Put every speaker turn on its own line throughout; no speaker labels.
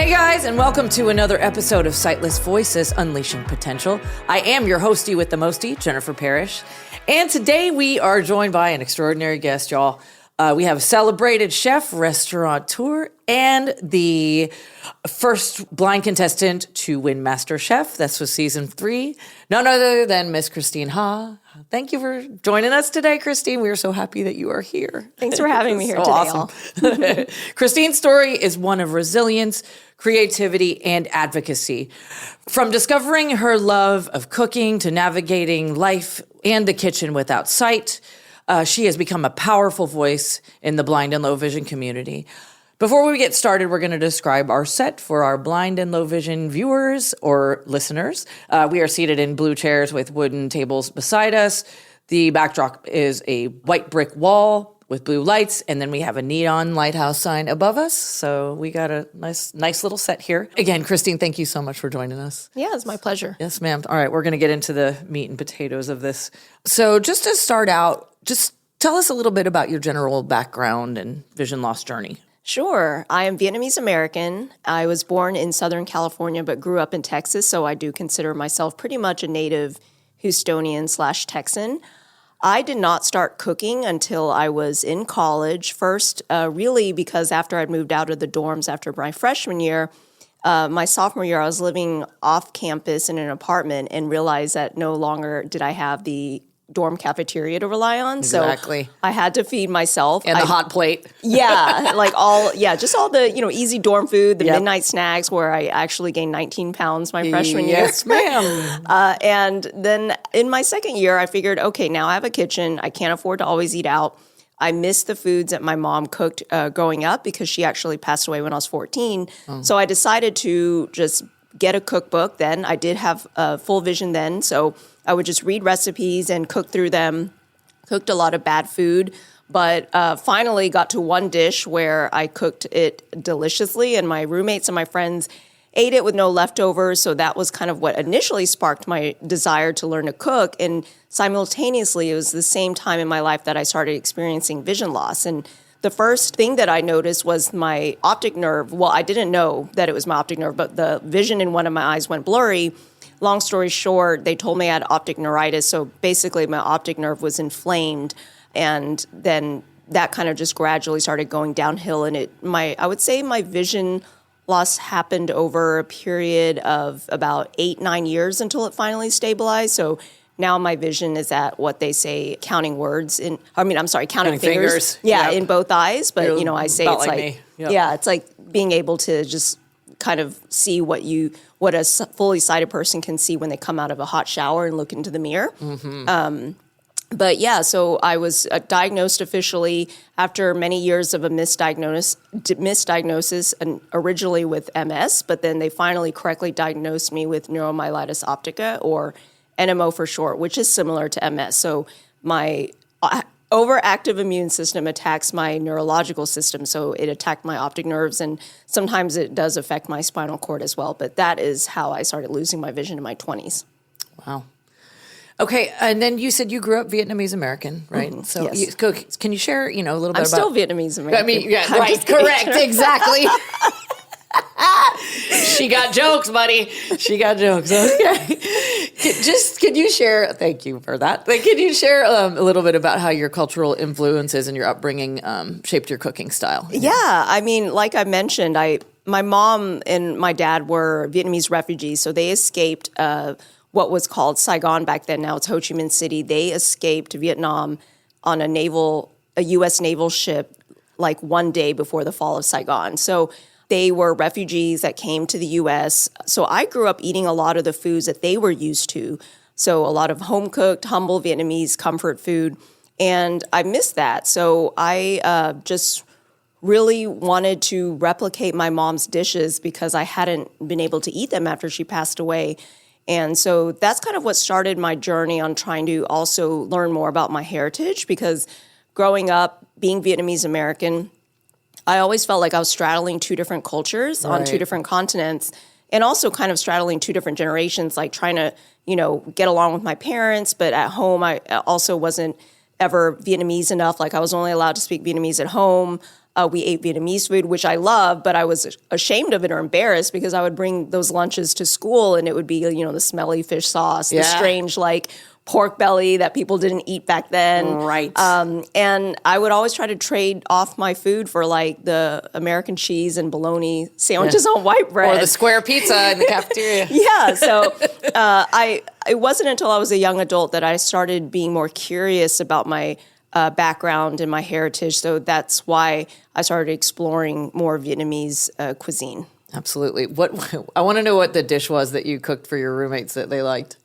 Hey guys, and welcome to another episode of Sightless Voices Unleashing Potential. I am your hostie with the mostie, Jennifer Parrish. And today we are joined by an extraordinary guest, y'all. We have a celebrated chef, restaurateur, and the first blind contestant to win MasterChef. This was season 3. None other than Miss Christine Ha. Thank you for joining us today, Christine. We are so happy that you are here.
Thanks for having me here today,
awesome. Christine's story is one of resilience, creativity, and advocacy. From discovering her love of cooking to navigating life and the kitchen without sight, she has become a powerful voice in the blind and low vision community. Before we get started, we're going to describe our set for our blind and low vision viewers or listeners. We are seated in blue chairs with wooden tables beside us. The backdrop is a white brick wall with blue lights, and then we have a neon lighthouse sign above us. So we got a nice little set here. Again, Christine, thank you so much for joining us.
Yeah, it's my pleasure.
Yes, ma'am. All right, we're going to get into the meat and potatoes of this. So just to start out, just tell us a little bit about your general background and vision loss journey.
Sure. I am Vietnamese American. I was born in Southern California, but grew up in Texas, so I do consider myself pretty much a native Houstonian/Texan. I did not start cooking until I was in college. First, really because after I'd moved out of the dorms after my freshman year, my sophomore year, I was living off campus in an apartment and realized that no longer did I have the dorm cafeteria to rely on.
Exactly.
So I had to feed myself.
And the hot plate.
Yeah, just all the, easy dorm food, the midnight snacks where I actually gained 19 pounds my freshman year.
Yes, ma'am.
And then in my second year, I figured, okay, now I have a kitchen. I can't afford to always eat out. I miss the foods that my mom cooked growing up because she actually passed away when I was 14. So I decided to just get a cookbook then. I did have full vision then, so I would just read recipes and cook through them. Cooked a lot of bad food, but finally got to one dish where I cooked it deliciously, and my roommates and my friends ate it with no leftovers, so that was kind of what initially sparked my desire to learn to cook, and simultaneously, it was the same time in my life that I started experiencing vision loss, and the first thing that I noticed was my optic nerve. Well, I didn't know that it was my optic nerve, but the vision in one of my eyes went blurry. Long story short, they told me I had optic neuritis. So basically my optic nerve was inflamed. And then that kind of just gradually started going downhill. And I would say my vision loss happened over a period of about 8-9 years until it finally stabilized. So now my vision is at what they say counting counting fingers. Yeah, in both eyes. But, I say it's like, it's like being able to just kind of see what a fully sighted person can see when they come out of a hot shower and look into the mirror. Mm-hmm. So I was diagnosed officially after many years of a misdiagnosis, and originally with MS, but then they finally correctly diagnosed me with neuromyelitis optica, or NMO for short, which is similar to MS. So my overactive immune system attacks my neurological system, so it attacked my optic nerves, and sometimes it does affect my spinal cord as well. But that is how I started losing my vision in my 20s.
Wow. Okay, and then you said you grew up Vietnamese American, right?
Mm-hmm.
So
yes.
Can you share, a little bit about...
I'm still Vietnamese American.
I mean, yeah, right, correct, exactly. She got jokes, buddy. She got jokes. Okay. Can you share, thank you for that. Can you share a little bit about how your cultural influences and your upbringing shaped your cooking style?
Yeah, I mean, like I mentioned, my mom and my dad were Vietnamese refugees, so they escaped what was called Saigon back then. Now it's Ho Chi Minh City. They escaped Vietnam on a U.S. naval ship like one day before the fall of Saigon. So they were refugees that came to the U.S. So I grew up eating a lot of the foods that they were used to. So a lot of home-cooked, humble Vietnamese comfort food. And I missed that. So I just really wanted to replicate my mom's dishes because I hadn't been able to eat them after she passed away. And so that's kind of what started my journey on trying to also learn more about my heritage, because growing up, being Vietnamese American, I always felt like I was straddling two different cultures on two different continents, and also kind of straddling two different generations, like trying to, get along with my parents. But at home, I also wasn't ever Vietnamese enough. Like I was only allowed to speak Vietnamese at home. We ate Vietnamese food, which I love, but I was ashamed of it or embarrassed because I would bring those lunches to school and it would be, the smelly fish sauce, the strange like pork belly that people didn't eat back then.
Right.
And I would always try to trade off my food for like the American cheese and bologna sandwiches on white bread.
Or the square pizza in the cafeteria.
Yeah. So it wasn't until I was a young adult that I started being more curious about my background and my heritage. So that's why I started exploring more Vietnamese cuisine.
Absolutely. I want to know what the dish was that you cooked for your roommates that they liked.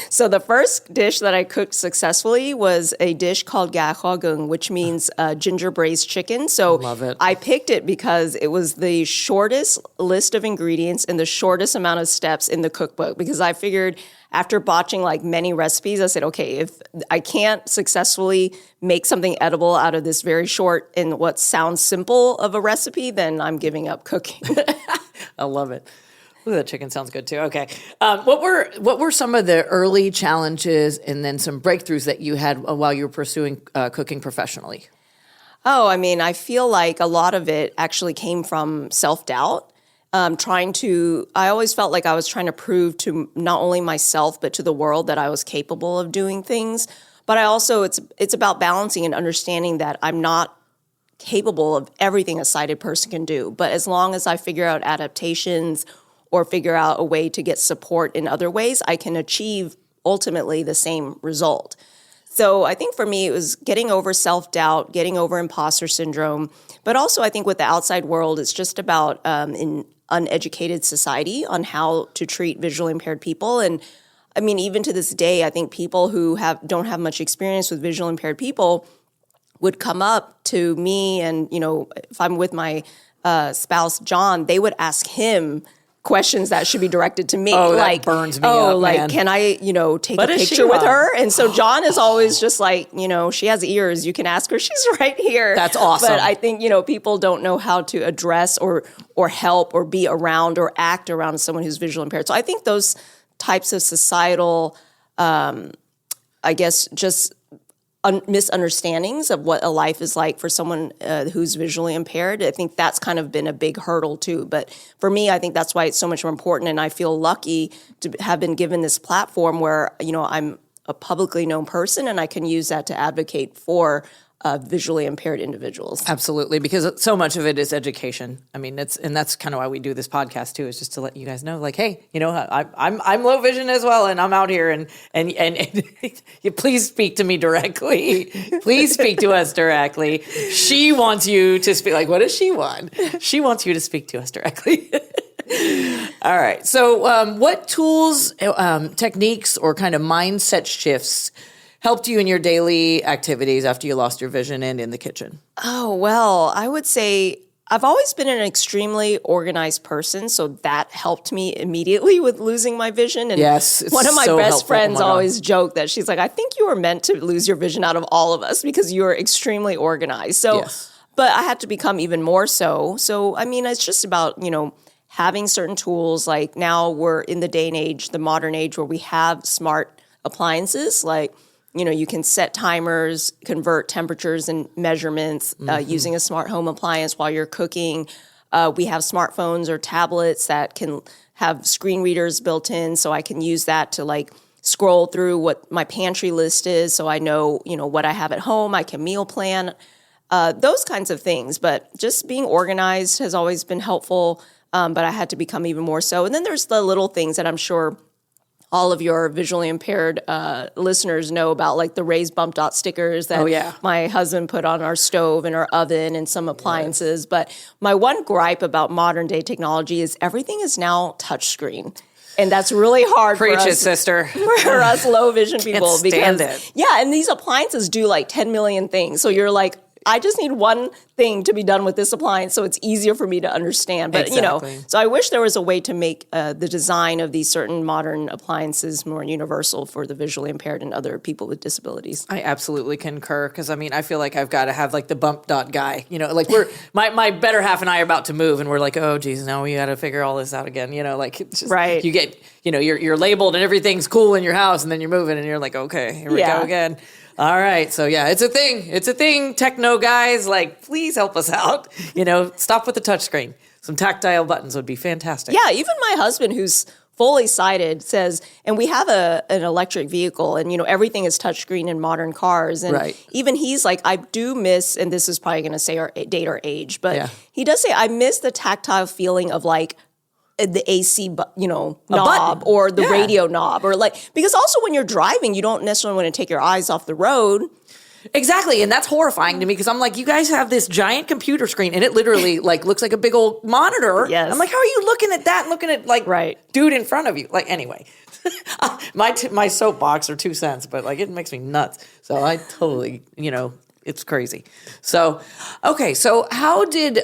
So the first dish that I cooked successfully was a dish called gà kho gung, which means ginger braised chicken. So
love it.
I picked it because it was the shortest list of ingredients and the shortest amount of steps in the cookbook, because I figured after botching like many recipes, I said, okay, if I can't successfully make something edible out of this very short and what sounds simple of a recipe, then I'm giving up cooking.
I love it. Ooh, that chicken sounds good too. Okay. What were some of the early challenges and then some breakthroughs that you had while you were pursuing cooking professionally?
Oh, I mean, I feel like a lot of it actually came from self-doubt. I always felt like I was trying to prove to not only myself, but to the world that I was capable of doing things. But it's about balancing and understanding that I'm not capable of everything a sighted person can do. But as long as I figure out adaptations or figure out a way to get support in other ways, I can achieve ultimately the same result. So I think for me, it was getting over self-doubt, getting over imposter syndrome. But also I think with the outside world, it's just about in uneducated society on how to treat visually impaired people. And I mean, even to this day, I think people who don't have much experience with visually impaired people would come up to me and, if I'm with my spouse, John, they would ask him questions that should be directed to me.
Oh,
like,
that burns me up, man.
Can I, take a picture with her? And so John is always just like, she has ears. You can ask her. She's right here.
That's awesome.
But I think, people don't know how to address or help or be around or act around someone who's visually impaired. So I think those types of societal, just misunderstandings of what a life is like for someone who's visually impaired. I think that's kind of been a big hurdle too. But for me, I think that's why it's so much more important. And I feel lucky to have been given this platform where, I'm a publicly known person and I can use that to advocate for visually impaired individuals.
Absolutely, because so much of it is education. I mean, that's kind of why we do this podcast too, is just to let you guys know, like, hey, I'm low vision as well, and I'm out here, and you please speak to me directly. Please speak to us directly. She wants you to speak. Like, what does she want? She wants you to speak to us directly. All right. So, what tools, techniques, or kind of mindset shifts helped you in your daily activities after you lost your vision and in the kitchen?
Oh, well, I would say I've always been an extremely organized person, so that helped me immediately with losing my vision. And
yes, it's
one of my
so
best
helpful.
friends always joked that she's like, I think you were meant to lose your vision out of all of us because you are extremely organized. So,
yes.
But I had to become even more so. So, I mean, it's just about, having certain tools. Like now we're in the day and age, the modern age, where we have smart appliances like, you can set timers, convert temperatures and measurements using a smart home appliance while you're cooking. We have smartphones or tablets that can have screen readers built in, so I can use that to like scroll through what my pantry list is, so I know, what I have at home. I can meal plan, those kinds of things. But just being organized has always been helpful, but I had to become even more so. And then there's the little things that I'm sure all of your visually impaired listeners know about, like the raised bump dot stickers that my husband put on our stove and our oven and some appliances. Yes. But my one gripe about modern day technology is everything is now touchscreen. And that's really hard
for us,
sister. For us low vision people.
Can't stand it.
Yeah, and these appliances do like 10 million things. So you're like, I just need one thing to be done with this appliance so it's easier for me to understand. But,
exactly.
So I wish there was a way to make the design of these certain modern appliances more universal for the visually impaired and other people with disabilities.
I absolutely concur, because, I feel like I've got to have, like, the bump dot guy. Like my better half and I are about to move, and we're like, oh, geez, now we got to figure all this out again. Like, it's just,
right.
You get, you're labeled and everything's cool in your house, and then you're moving, and you're like, okay, here we go again. All right. So yeah, it's a thing. It's a thing. Techno guys, like, please help us out. Stop with the touchscreen. Some tactile buttons would be fantastic.
Yeah, even my husband, who's fully sighted, says, and we have an electric vehicle, and everything is touchscreen in modern cars, and even he's like, I do miss, and this is probably going to say date our age, but he does say, I miss the tactile feeling of like the AC, knob or the radio knob, or like, because also when you're driving, you don't necessarily want to take your eyes off the road.
Exactly, and that's horrifying to me because I'm like, you guys have this giant computer screen, and it literally looks like a big old monitor.
Yes.
I'm like, how are you looking at that and looking at dude in front of you? Like, anyway, my soapbox are 2 cents, but it makes me nuts. So I totally, it's crazy. So, okay, so how did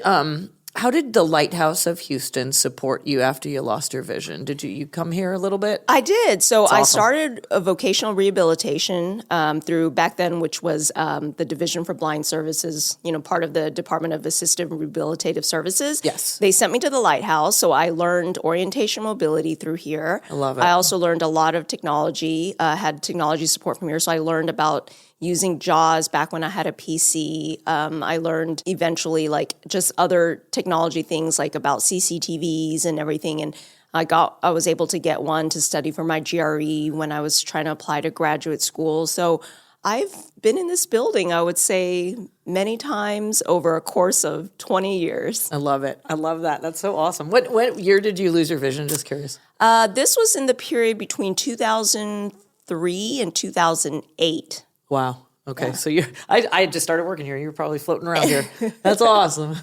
the Lighthouse of Houston support you after you lost your vision? Did you come here a little bit?
I did. So
That's awesome.
I started a vocational rehabilitation through back then, which was the Division for Blind Services, part of the Department of Assistive and Rehabilitative Services.
Yes.
They sent me to the Lighthouse, so I learned orientation mobility through here.
I love it.
I also learned a lot of technology, had technology support from here, so I learned about using JAWS back when I had a PC. I learned eventually just other technology things about CCTVs and everything. And I was able to get one to study for my GRE when I was trying to apply to graduate school. So I've been in this building, I would say, many times over a course of 20 years.
I love it. I love that. That's so awesome. What year did you lose your vision? Just curious.
This was in the period between 2003 and 2008.
Wow. Okay. Yeah. So I just started working here. You're probably floating around here. That's awesome.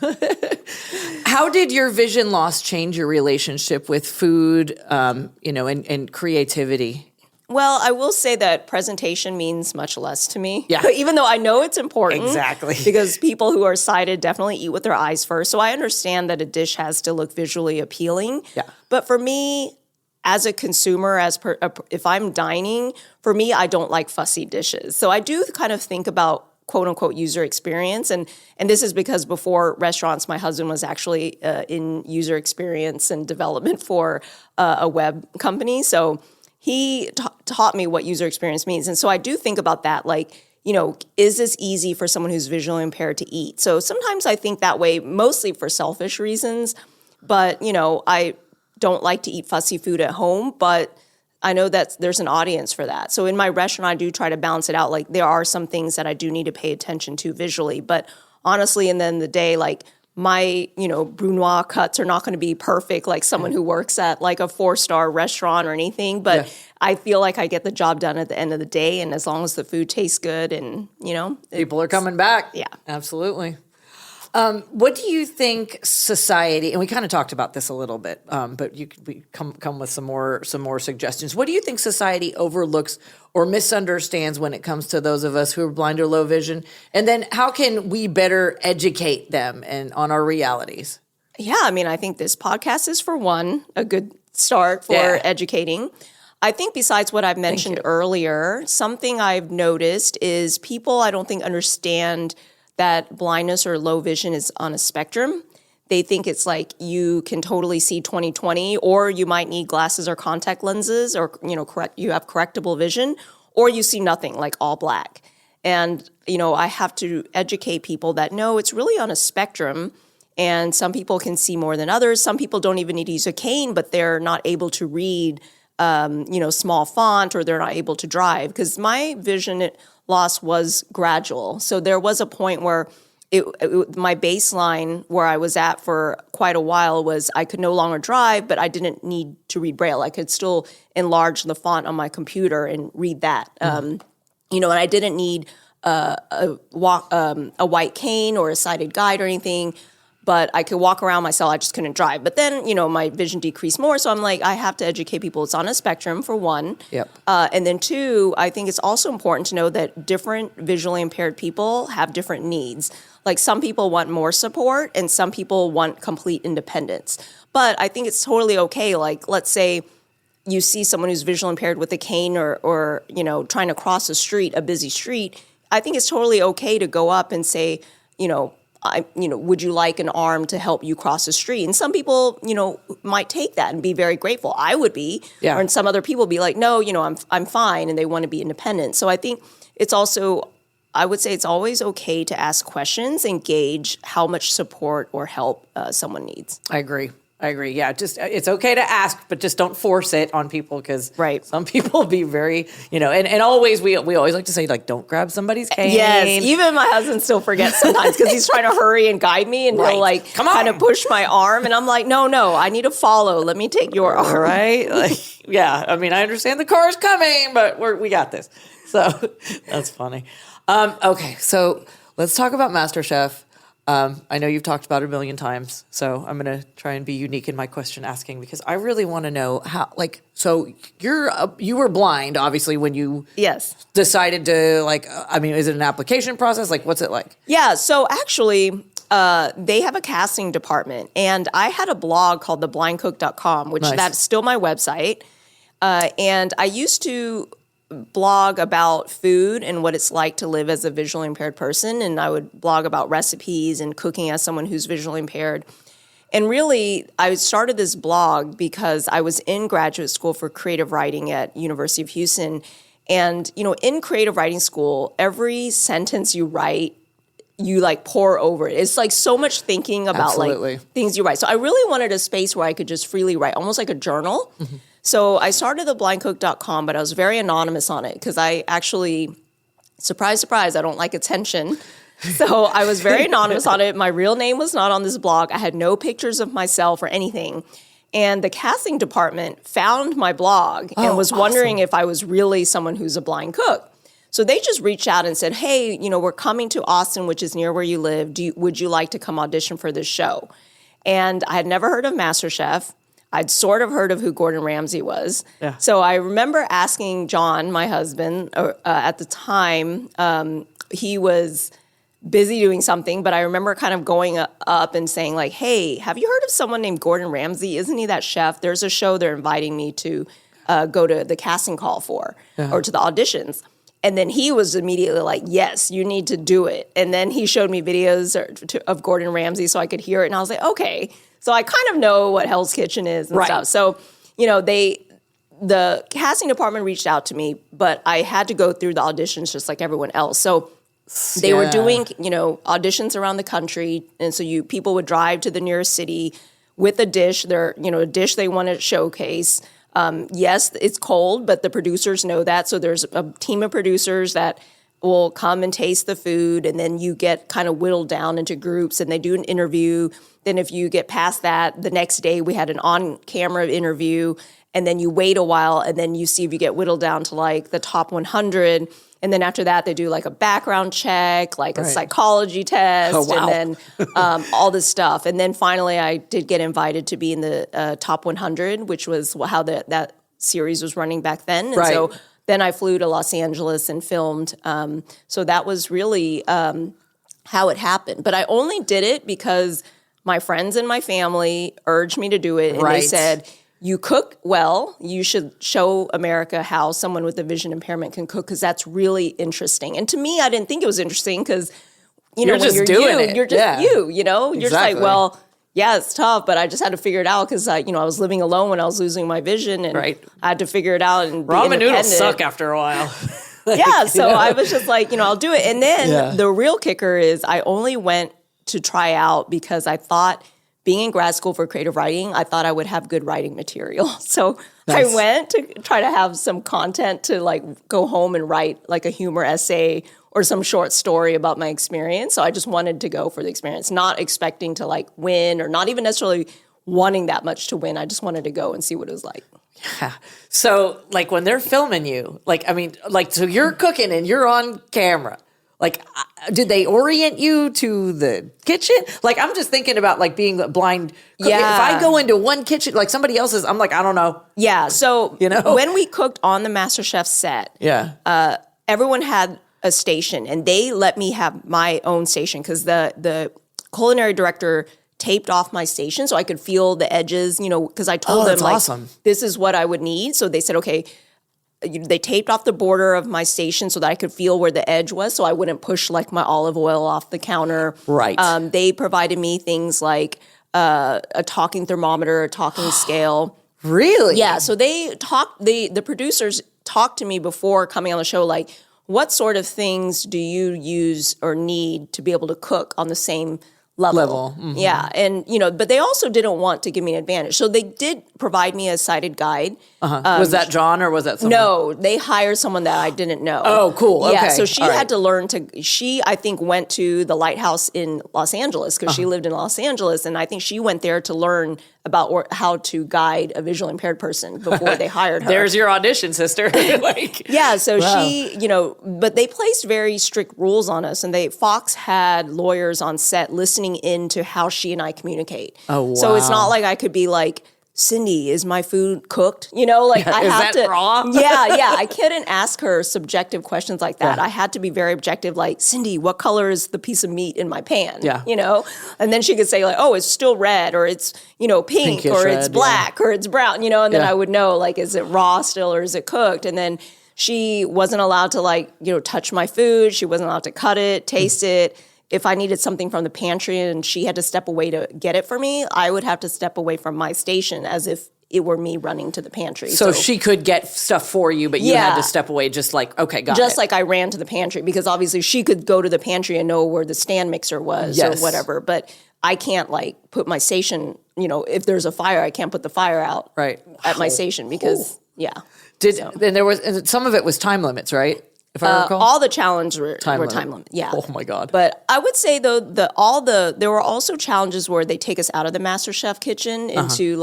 How did your vision loss change your relationship with food, and creativity?
Well, I will say that presentation means much less to me.
Yeah.
Even though I know it's important.
Exactly.
Because people who are sighted definitely eat with their eyes first. So I understand that a dish has to look visually appealing.
Yeah.
But for me, as a consumer, if I'm dining, for me, I don't like fussy dishes. So I do kind of think about quote unquote user experience. And this is because before restaurants, my husband was actually in user experience and development for a web company. So he taught me what user experience means. And so I do think about that, is this easy for someone who's visually impaired to eat? So sometimes I think that way, mostly for selfish reasons. But, I don't like to eat fussy food at home, but I know that there's an audience for that. So in my restaurant, I do try to balance it out. There are some things that I do need to pay attention to visually, but honestly, in the end of the day, my, brunoise cuts are not going to be perfect like someone who works at a 4-star restaurant or anything, but I feel like I get the job done at the end of the day. And as long as the food tastes good and,
people are coming back.
Yeah.
Absolutely. What do you think society, and we kind of talked about this a little bit, but we come with some more suggestions. What do you think society overlooks or misunderstands when it comes to those of us who are blind or low vision? And then how can we better educate them on our realities?
Yeah, I think this podcast is, for one, a good start for educating. I think besides what I've mentioned earlier, something I've noticed is people, I don't think, understand that blindness or low vision is on a spectrum. They think it's you can totally see 20/20, or you might need glasses or contact lenses, or you have correctable vision, or you see nothing, all black. And I have to educate people that no, it's really on a spectrum, and some people can see more than others. Some people don't even need to use a cane, but they're not able to read small font, or they're not able to drive. Because my vision loss was gradual. So there was a point where my baseline where I was at for quite a while was I could no longer drive, but I didn't need to read Braille. I could still enlarge the font on my computer and read that. And I didn't need a white cane or a sighted guide or anything, but I could walk around myself. I just couldn't drive. But then, my vision decreased more. So I'm I have to educate people. It's on a spectrum, for one.
Yep.
And then two, I think it's also important to know that different visually impaired people have different needs. Some people want more support and some people want complete independence. But I think it's totally okay. Let's say you see someone who's visually impaired with a cane or trying to cross a busy street. I think it's totally okay to go up and say, would you like an arm to help you cross the street? And some people, might take that and be very grateful. I would be.
Yeah.
And some other people be like, no, I'm fine, and they want to be independent. So I think it's also, I would say it's always okay to ask questions and gauge how much support or help someone needs.
I agree. Yeah, just it's okay to ask, but just don't force it on people because some people be very, and always we always like to say like don't grab somebody's cane.
Yes, even my husband still forgets sometimes because he's trying to hurry and guide me, and he'll like kind of push my arm, and I'm like, no, I need to follow. Let me take your arm.
Right? Like, yeah. I mean, I understand the car's coming, but we got this. So that's funny. Okay, so let's talk about MasterChef. I know you've talked about it a million times, so I'm going to try and be unique in my question asking because I really want to know how, so you were blind, obviously, when you decided to, is it an application process? Like, what's it like?
Yeah, so actually, they have a casting department, and I had a blog called theblindcook.com, which that's still my website, and I used to blog about food and what it's like to live as a visually impaired person. And I would blog about recipes and cooking as someone who's visually impaired. And really, I started this blog because I was in graduate school for creative writing at University of Houston. And, in creative writing school, every sentence you write, you pour over it. It's so much thinking about things you write. So I really wanted a space where I could just freely write, almost like a journal. Mm-hmm. So I started the blindcook.com, but I was very anonymous on it because I actually, surprise, surprise, I don't like attention. So I was very anonymous on it. My real name was not on this blog. I had no pictures of myself or anything. And the casting department found my blog and was wondering if I was really someone who's a blind cook. So they just reached out and said, hey, we're coming to Austin, which is near where you live. Would you like to come audition for this show? And I had never heard of MasterChef. I'd sort of heard of who Gordon Ramsay was. Yeah. So I remember asking John, my husband, at the time, he was busy doing something, but I remember kind of going up and saying like, hey, have you heard of someone named Gordon Ramsay? Isn't he that chef? There's a show they're inviting me to go to the casting call for or to the auditions. And then he was immediately like, yes, you need to do it. And then he showed me videos of Gordon Ramsay so I could hear it. And I was like, okay. So I kind of know what Hell's Kitchen is and stuff. So, the casting department reached out to me, but I had to go through the auditions just like everyone else. So they were doing, auditions around the country. And so people would drive to the nearest city with a dish, a dish they want to showcase. Yes, it's cold, but the producers know that. So there's a team of producers that will come and taste the food, and then you get kind of whittled down into groups, and they do an interview. Then if you get past that, the next day we had an on-camera interview, and then you wait a while, and then you see if you get whittled down to the top 100. And then after that, they do a background check, a psychology test, and then all this stuff. And then finally, I did get invited to be in the top 100, which was how that series was running back then. And so then I flew to Los Angeles and filmed. So that was really how it happened. But I only did it because my friends and my family urged me to do it. And they said, you cook well. You should show America how someone with a vision impairment can cook because that's really interesting. And to me, I didn't think it was interesting because,
you're
when
just
you're
doing
you, you're just you, You're just like, well, yeah, it's tough, but I just had to figure it out because I was living alone when I was losing my vision, and I had to figure it out and be
ramen noodles suck after a while.
So I was just like, I'll do it. And then the real kicker is I only went to try out because I thought being in grad school for creative writing, I thought I would have good writing material. So I went to try to have some content to go home and write a humor essay or some short story about my experience. So I just wanted to go for the experience, not expecting to win or not even necessarily wanting that much to win. I just wanted to go and see what it was like.
Yeah. So when they're filming you, so you're cooking and you're on camera. Did they orient you to the kitchen? I'm just thinking about being blind. Yeah. If I go into one kitchen, somebody else's, I'm I don't know.
Yeah. So when we cooked on the MasterChef set, everyone had a station, and they let me have my own station because the culinary director taped off my station so I could feel the edges, because I told them awesome. This is what I would need. So they said, okay. They taped off the border of my station so that I could feel where the edge was so I wouldn't push my olive oil off the counter.
Right.
They provided me things like a talking thermometer, a talking scale.
Really?
Yeah. So the producers talked to me before coming on the show what sort of things do you use or need to be able to cook on the same level. Yeah. And, but they also didn't want to give me an advantage. So they did provide me a cited guide.
Was that John or was that someone?
No, they hired someone that I didn't know.
Oh, cool. Okay.
Yeah, so she had to learn she, I think, went to the lighthouse in Los Angeles because she lived in Los Angeles. And I think she went there to learn about how to guide a visually impaired person before they hired her.
There's your audition, sister.
Yeah, so she, but they placed very strict rules on us. And Fox had lawyers on set listening into how she and I communicate.
Oh, wow.
So it's not like I could be like, Cindy, is my food cooked? I have to.
Raw?
Yeah. I couldn't ask her subjective questions like that. Yeah. I had to be very objective, like, Cindy, what color is the piece of meat in my pan?
Yeah.
And then she could say, like, oh, it's still red, or it's, pink,
pinkish
or
red,
it's black, or it's brown, and then I would know, like, is it raw still or is it cooked? And then she wasn't allowed to, touch my food. She wasn't allowed to cut it, taste it. If I needed something from the pantry and she had to step away to get it for me, I would have to step away from my station as if it were me running to the pantry.
So she could get stuff for you, but you had to step away just like, okay, got it.
Just like I ran to the pantry because obviously she could go to the pantry and know where the stand mixer was or whatever. But I can't put my station, if there's a fire, I can't put the fire out at my station because,
Then there was, and some of it was time limits, right? If I recall?
All the challenges were time limit. Yeah.
Oh my God.
But I would say though there were also challenges where they take us out of the MasterChef kitchen into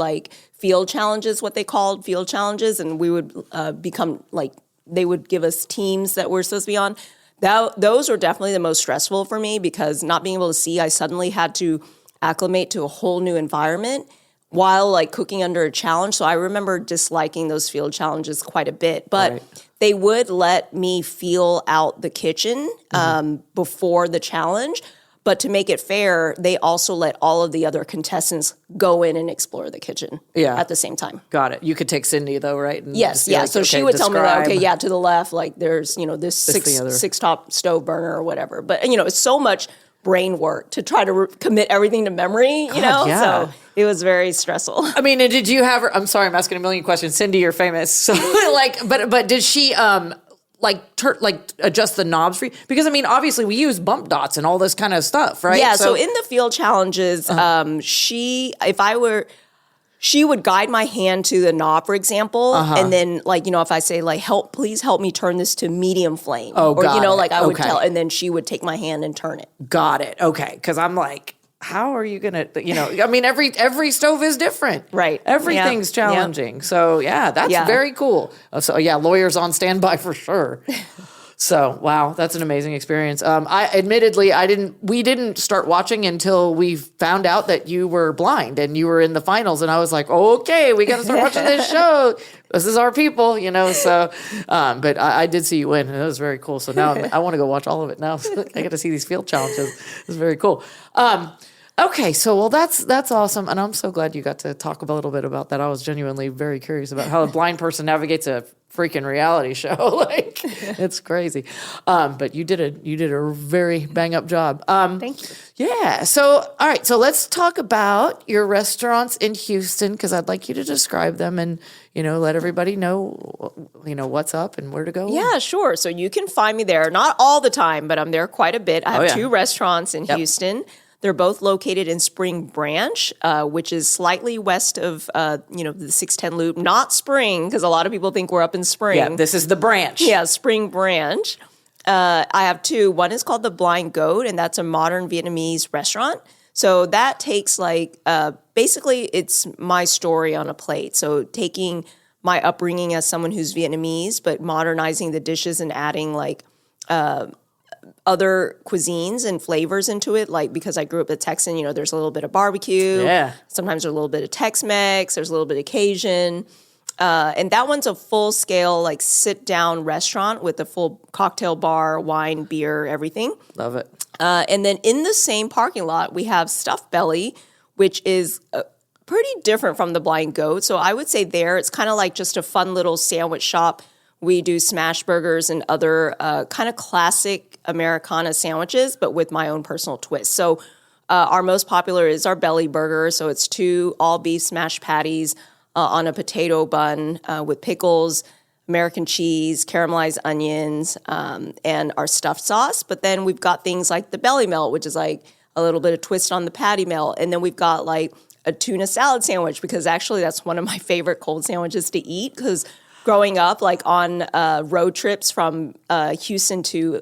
field challenges, what they called field challenges, and we would become they would give us teams that we're supposed to be on. Those were definitely the most stressful for me because not being able to see, I suddenly had to acclimate to a whole new environment while cooking under a challenge. So I remember disliking those field challenges quite a bit, but they would let me feel out the kitchen before the challenge. But to make it fair, they also let all of the other contestants go in and explore the kitchen at the same time.
Got it. You could take Cindy though, right? And
yes, yeah. So she would tell me that, to the left, there's, this six top stove burner or whatever. But, it's so much brain work to try to commit everything to memory, So it was very stressful.
I mean, and did you have her? I'm sorry, I'm asking a million questions. Cindy, you're famous. So but did she adjust the knobs for you? Because I mean, obviously we use bump dots and all this kind of stuff, right?
Yeah. So in the field challenges, she would guide my hand to the knob, for example, and then if I say please help me turn this to medium flame, I would tell, and then she would take my hand and turn it.
Got it. Okay, because I'm how are you gonna? I mean, every stove is different,
right?
Everything's challenging. So that's very cool. So lawyers on standby for sure. So, wow, that's an amazing experience. We didn't start watching until we found out that you were blind and you were in the finals. And I was like, okay, we got to start watching this show. This is our people, so, but I did see you win and it was very cool. So now I want to go watch all of it now. I get to see these field challenges. It's very cool. Okay, so that's awesome, and I'm so glad you got to talk a little bit about that. I was genuinely very curious about how a blind person navigates a freaking reality show. It's crazy, but you did a very bang up job.
Thank you.
Yeah. So all right, so let's talk about your restaurants in Houston because I'd like you to describe them and let everybody know what's up and where to go.
Yeah, sure. So you can find me there, not all the time, but I'm there quite a bit. I have 2 restaurants in Houston. They're both located in Spring Branch, which is slightly west of, the 610 Loop. Not Spring, because a lot of people think we're up in Spring.
Yeah, this is the Branch.
Yeah, Spring Branch. I have 2. One is called the Blind Goat, and that's a modern Vietnamese restaurant. So that takes basically it's my story on a plate. So taking my upbringing as someone who's Vietnamese, but modernizing the dishes and adding other cuisines and flavors into it, because I grew up a Texan, there's a little bit of barbecue.
Yeah.
Sometimes there's a little bit of Tex-Mex. There's a little bit of Cajun. And that one's a full-scale, sit-down restaurant with a full cocktail bar, wine, beer, everything.
Love it.
And then in the same parking lot, we have Stuffed Belly, which is pretty different from the Blind Goat. So I would say there, it's kind of just a fun little sandwich shop. We do smash burgers and other kind of classic Americana sandwiches, but with my own personal twist. So our most popular is our belly burger. So it's 2 all-beef smash patties on a potato bun with pickles, American cheese, caramelized onions, and our stuffed sauce. But then we've got things like the belly melt, which is like a little bit of twist on the patty melt. And then we've got like a tuna salad sandwich, because actually that's one of my favorite cold sandwiches to eat, because growing up, like on road trips from Houston to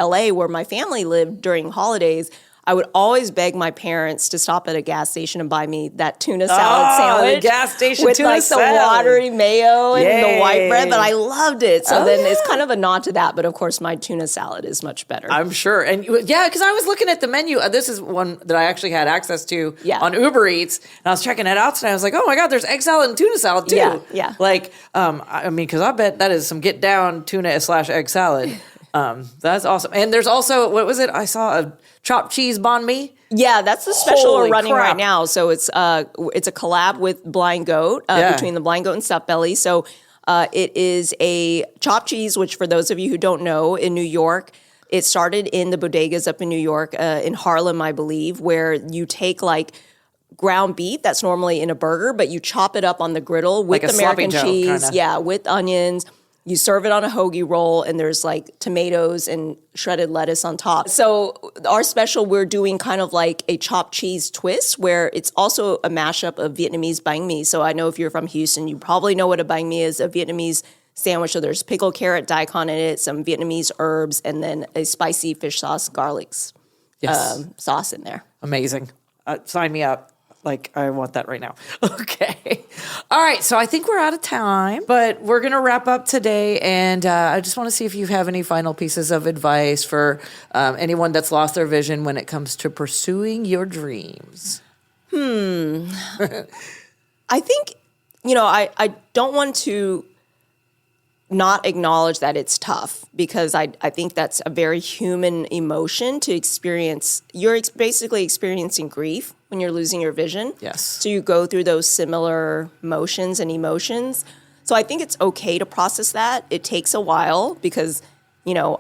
LA, where my family lived during holidays, I would always beg my parents to stop at a gas station and buy me that tuna salad sandwich.
The gas station
with
tuna
like
salad.
The watery mayo and
Yay.
the white bread, but I loved it. So then it's kind of a nod to that. But of course, my tuna salad is much better.
I'm sure. And yeah, because I was looking at the menu. This is one that I actually had access to
Yeah.
on Uber Eats. And I was checking it out today. I was like, oh my God, there's egg salad and tuna salad too.
Yeah.
Like, I mean, because I bet that is some get down tuna/egg salad. That's awesome. And there's also, what was it? I saw a chopped cheese banh mi.
Yeah, that's the special
Holy
we're running
crap.
right now. So it's a collab with Blind Goat, between the Blind Goat and Stuffed Belly. So it is a chopped cheese, which for those of you who don't know, in New York, it started in the bodegas up in New York, in Harlem, I believe, where you take like ground beef that's normally in a burger, but you chop it up on the griddle with
Like a sloppy
American
Joe,
cheese,
kinda.
with onions. You serve it on a hoagie roll, and there's like tomatoes and shredded lettuce on top. So our special, we're doing kind of like a chopped cheese twist, where it's also a mashup of Vietnamese banh mi. So I know if you're from Houston, you probably know what a banh mi is, a Vietnamese sandwich. So there's pickled carrot daikon in it, some Vietnamese herbs, and then a spicy fish sauce, garlic sauce in there.
Amazing. Sign me up. Like, I want that right now. Okay. All right. So I think we're out of time, but we're going to wrap up today. And I just want to see if you have any final pieces of advice for anyone that's lost their vision when it comes to pursuing your dreams.
I think, I don't want to not acknowledge that it's tough, because I think that's a very human emotion to experience. You're basically experiencing grief when you're losing your vision.
Yes.
So you go through those similar motions and emotions. So I think it's okay to process that. It takes a while, because,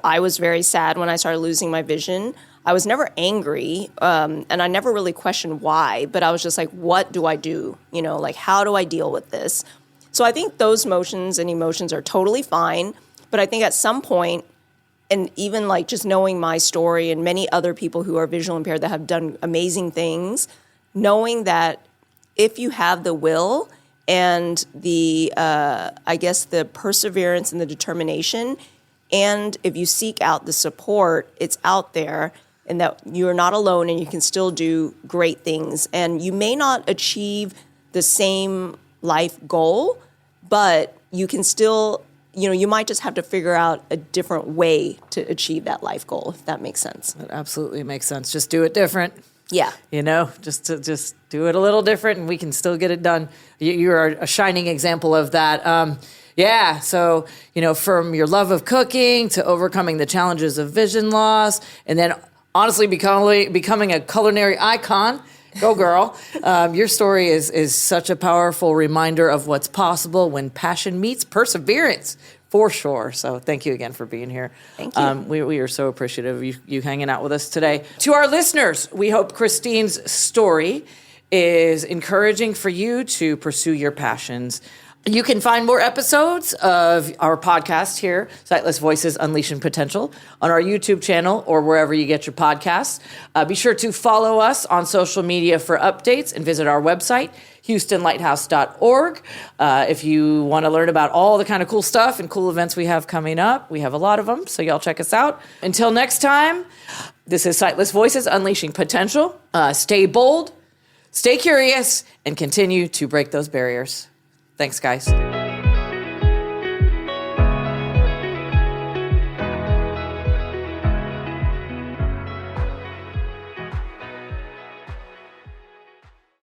I was very sad when I started losing my vision. I was never angry, and I never really questioned why, but I was just like, what do I do? Like, how do I deal with this? So I think those motions and emotions are totally fine. But I think at some point, and even like just knowing my story and many other people who are visual impaired that have done amazing things, knowing that if you have the will and the, the perseverance and the determination, and if you seek out the support, it's out there, and that you're not alone and you can still do great things. And you may not achieve the same life goal, but you can still, you might just have to figure out a different way to achieve that life goal, if that makes sense.
That absolutely makes sense. Just do it different.
Yeah.
Just do it a little different, and we can still get it done. You are a shining example of that. So, from your love of cooking to overcoming the challenges of vision loss, and then honestly becoming a culinary icon. Go, girl. Your story is such a powerful reminder of what's possible when passion meets perseverance, for sure. So thank you again for being here.
Thank you.
We are so appreciative of you hanging out with us today. To our listeners, we hope Christine's story is encouraging for you to pursue your passions. You can find more episodes of our podcast here, Sightless Voices Unleashing Potential, on our YouTube channel or wherever you get your podcasts. Be sure to follow us on social media for updates and visit our website, HoustonLighthouse.org. If you want to learn about all the kind of cool stuff and cool events we have coming up, we have a lot of them, so y'all check us out. Until next time, this is Sightless Voices Unleashing Potential. Stay bold, stay curious, and continue to break those barriers. Thanks, guys.